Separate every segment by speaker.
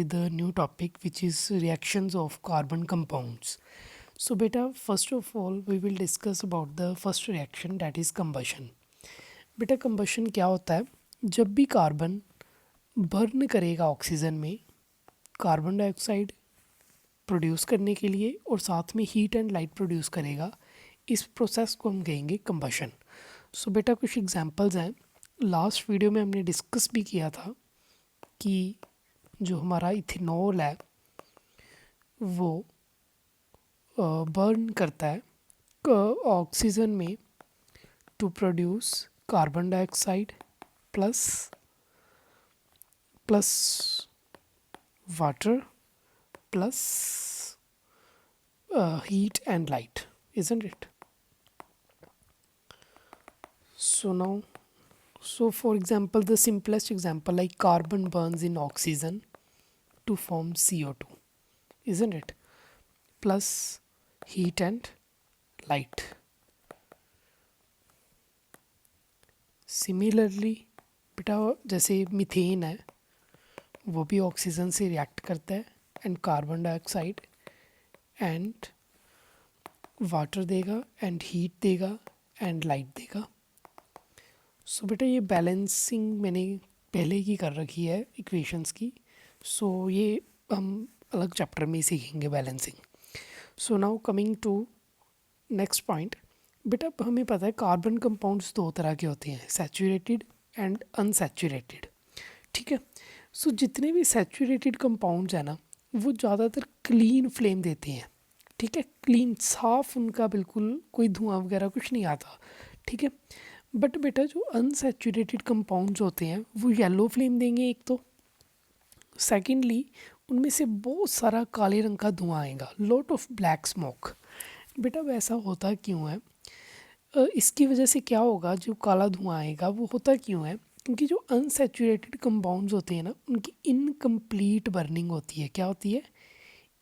Speaker 1: with a new topic which is reactions of carbon compounds. So beta, first of all we will discuss about the first reaction, that is combustion. बेटा combustion क्या होता है? जब भी carbon burn करेगा oxygen में carbon dioxide produce करने के लिए और साथ में हीट एंड लाइट प्रोड्यूस करेगा, इस प्रोसेस को हम कहेंगे कंबशन. सो बेटा कुछ एग्जांपल्स हैं. लास्ट वीडियो में हमने डिस्कस भी किया था कि जो हमारा इथेनॉल है वो बर्न करता है ऑक्सीजन में to produce carbon dioxide plus plus water plus heat and light, isn't it? So for example, the simplest example, like carbon burns in oxygen to form CO2, isn't it? Plus heat and light. Similarly बेटा जैसे methane है वो भी oxygen से react करता है and carbon dioxide and water देगा and heat देगा एंड लाइट देगा. सो बेटा ये बैलेंसिंग मैंने पहले की कर रखी है इक्वेशंस की. सो ये हम अलग चैप्टर में ही सीखेंगे balancing. So now coming to next point. बेटा हमें पता है कार्बन कंपाउंड्स दो तरह के होते हैं, सैचुरेटेड एंड अनसैचुरेटेड. ठीक है. सो जितने भी सैचुरेटेड कंपाउंड्स हैं ना वो ज़्यादातर क्लीन फ्लेम देते हैं. ठीक है, क्लीन साफ, उनका बिल्कुल कोई धुआं वगैरह कुछ नहीं आता. ठीक है. बट बेटा जो अनसैचुरेटेड कंपाउंड्स होते हैं वो येलो फ्लेम देंगे एक तो, सेकेंडली उनमें से बहुत सारा काले रंग का धुआं आएगा, लॉट ऑफ ब्लैक स्मोक. बेटा वैसा होता क्यों है? इसकी वजह से क्या होगा, जो काला धुआं आएगा वो होता क्यों है? क्योंकि जो अनसैचुरेटेड कंपाउंड्स होते हैं ना उनकी इनकम्प्लीट बर्निंग होती है. क्या होती है?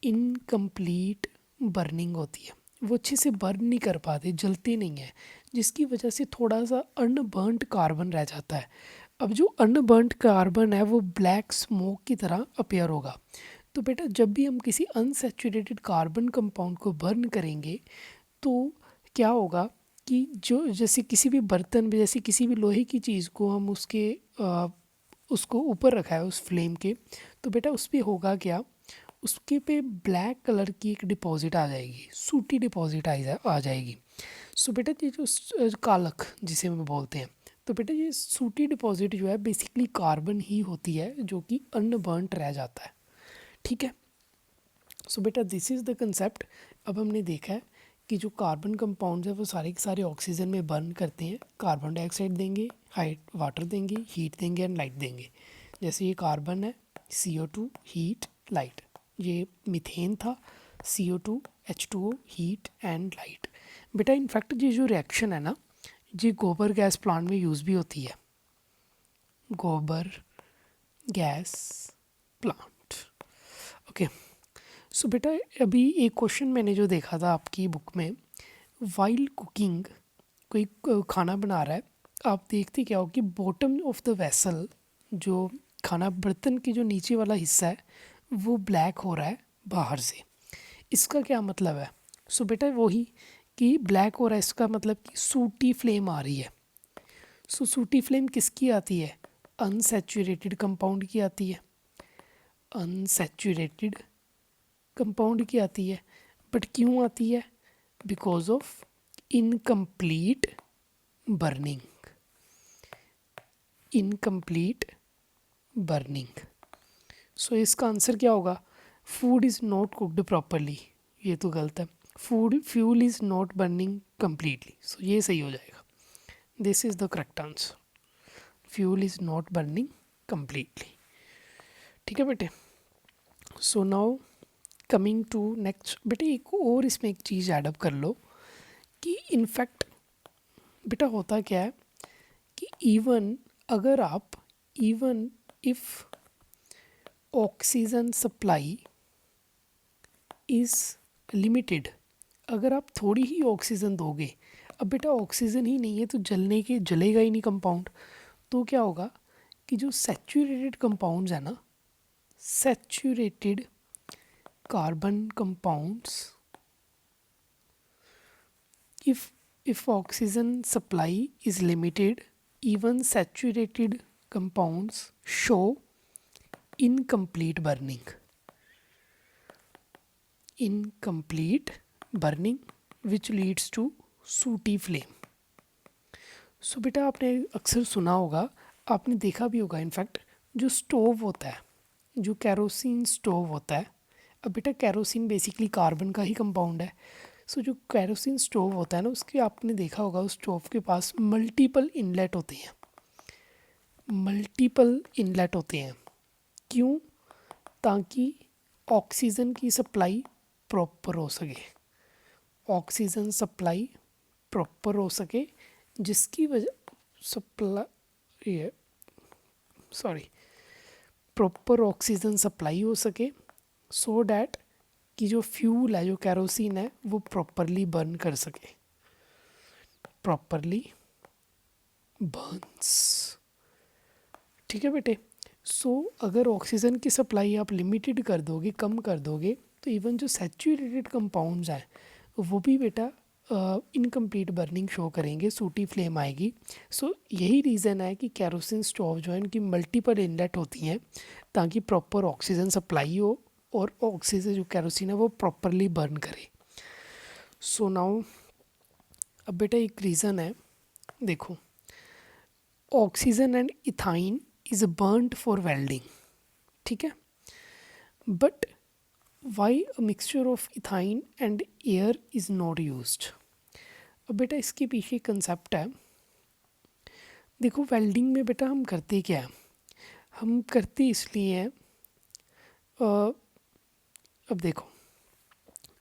Speaker 1: इनकम्प्लीट बर्निंग होती है. वो अच्छे से बर्न नहीं कर पाते, जलते नहीं हैं, जिसकी वजह से थोड़ा सा अनबर्नड कार्बन रह जाता है. अब जो अनबर्नड कार्बन है वो ब्लैक स्मोक की तरह अपेयर होगा. तो बेटा जब भी हम किसी अनसैचुरेटेड कार्बन कंपाउंड को बर्न करेंगे तो क्या होगा कि जो जैसे किसी भी बर्तन में, जैसे किसी भी लोहे की चीज़ को हम उसको ऊपर रखा है उस फ्लेम के, तो बेटा उस पर होगा क्या, उसके पे ब्लैक कलर की एक डिपॉजिट आ जाएगी, सूटी डिपॉजिट आ जाएगी. सो बेटा ये जो कालक जिसे हम बोलते हैं, तो बेटा ये सूटी डिपॉजिट जो है बेसिकली कार्बन ही होती है जो कि अनबर्नड रह जाता है. ठीक है. सो बेटा दिस इज़ द कंसेप्ट. अब हमने देखा है कि जो कार्बन कंपाउंड्स है वो सारे के सारे ऑक्सीजन में बर्न करते हैं. कार्बन डाइऑक्साइड देंगे, हाइट वाटर देंगे, हीट देंगे एंड लाइट देंगे. जैसे ये कार्बन है, CO2 हीट लाइट. ये मीथेन था, CO2 H2O heat and light. बेटा इनफैक्ट ये जो रिएक्शन है ना ये गोबर गैस प्लांट में यूज़ भी होती है. गोबर गैस प्लांट. ओके. सो बेटा अभी एक क्वेश्चन मैंने जो देखा था आपकी बुक में, वाइल कुकिंग, कोई खाना बना रहा है, आप देखते क्या हो कि बॉटम ऑफ द वेसल, जो खाना बर्तन की जो नीचे वाला हिस्सा है वो ब्लैक हो रहा है बाहर से. इसका क्या मतलब है? सो बेटा वही कि ब्लैक हो रहा है, इसका मतलब कि सूटी फ्लेम आ रही है. सो सूटी फ्लेम किसकी आती है? अनसैचुरेटेड कंपाउंड की आती है. अनसैचुरेटेड कंपाउंड की आती है. बट क्यों आती है? Because of incomplete burning. Incomplete burning. So इसका आंसर क्या होगा? Food is not cooked properly. ये तो गलत है. Food fuel is not burning completely. So ये सही हो जाएगा. This is the correct answer. Fuel is not burning completely. ठीक है बेटे. So now coming to next. बेटे एक और इसमें एक चीज़ ऐडअप कर लो कि इनफैक्ट बेटा होता क्या है कि even if oxygen supply is limited, अगर आप थोड़ी ही ऑक्सीजन दोगे, अब बेटा ऑक्सीजन ही नहीं है तो जलेगा ही नहीं कंपाउंड. तो क्या होगा कि जो सैचुरेटेड कंपाउंड्स है ना saturated carbon compounds. If oxygen supply is limited, even saturated compounds show incomplete burning. Incomplete burning which leads to sooty flame. So बेटा आपने अक्सर सुना होगा, आपने देखा भी होगा इनफैक्ट, जो स्टोव होता है, जो कैरोसिन स्टोव होता है. अब बेटा कैरोसिन बेसिकली कार्बन का ही कंपाउंड है. सो जो कैरोसिन स्टोव होता है ना, उसके आपने देखा होगा उस स्टोव के पास मल्टीपल इनलेट होते हैं. मल्टीपल इनलेट होते हैं क्यों? ताकि ऑक्सीजन की सप्लाई प्रॉपर हो सके. ऑक्सीजन सप्लाई प्रॉपर हो सके, जिसकी वजह सप्लाई प्रॉपर ऑक्सीजन सप्लाई हो सके, सो डैट कि जो फ्यूल है, जो कैरोसिन है, वो प्रॉपरली बर्न कर सके. Properly Burns. ठीक है बेटे. सो अगर ऑक्सीजन की सप्लाई आप लिमिटेड कर दोगे, कम कर दोगे, तो इवन जो सैचुरेटेड कंपाउंड्स हैं वो भी बेटा इनकम्प्लीट बर्निंग शो करेंगे, सूटी फ्लेम आएगी. सो यही रीज़न है कि कैरोसिन स्टोव जो है इनकी मल्टीपल इनलेट होती हैं ताकि प्रॉपर ऑक्सीजन सप्लाई हो और ऑक्सीजन जो कैरोसिन है वो प्रॉपरली बर्न करे. सो नाउ अब बेटा एक रीज़न है, देखो, oxygen and ethyne is burned for welding. ठीक है. But why a mixture of ethyne and air is not used. अब बेटा इसके पीछे कंसेप्ट है. देखो वेल्डिंग में बेटा हम करते क्या है, हम करते इसलिए हैं, अब देखो,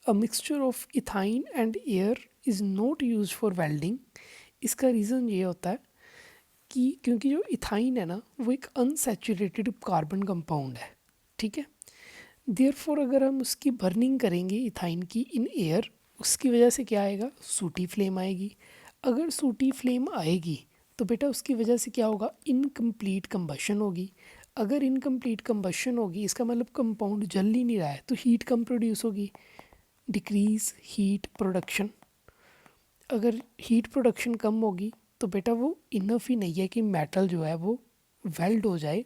Speaker 1: a mixture of ethyne and air is not use for welding. इसका रीज़न ये होता है कि क्योंकि जो इथाइन है ना, वो एक अनसैचुरेटेड कार्बन कंपाउंड है. ठीक है. देयरफॉर अगर हम उसकी बर्निंग करेंगे इथाइन की इन एयर, उसकी वजह से क्या आएगा, सूटी फ्लेम आएगी. अगर सूटी फ्लेम आएगी तो बेटा उसकी वजह से क्या होगा, इनकम्प्लीट कंबशन होगी. अगर इनकम्प्लीट कंबशन होगी, इसका मतलब कंपाउंड जल ही नहीं रहा है, तो हीट कम प्रोड्यूस होगी. Decrease heat production. अगर हीट प्रोडक्शन कम होगी तो बेटा वो इनफ ही नहीं है कि मेटल जो है वो वेल्ड हो जाए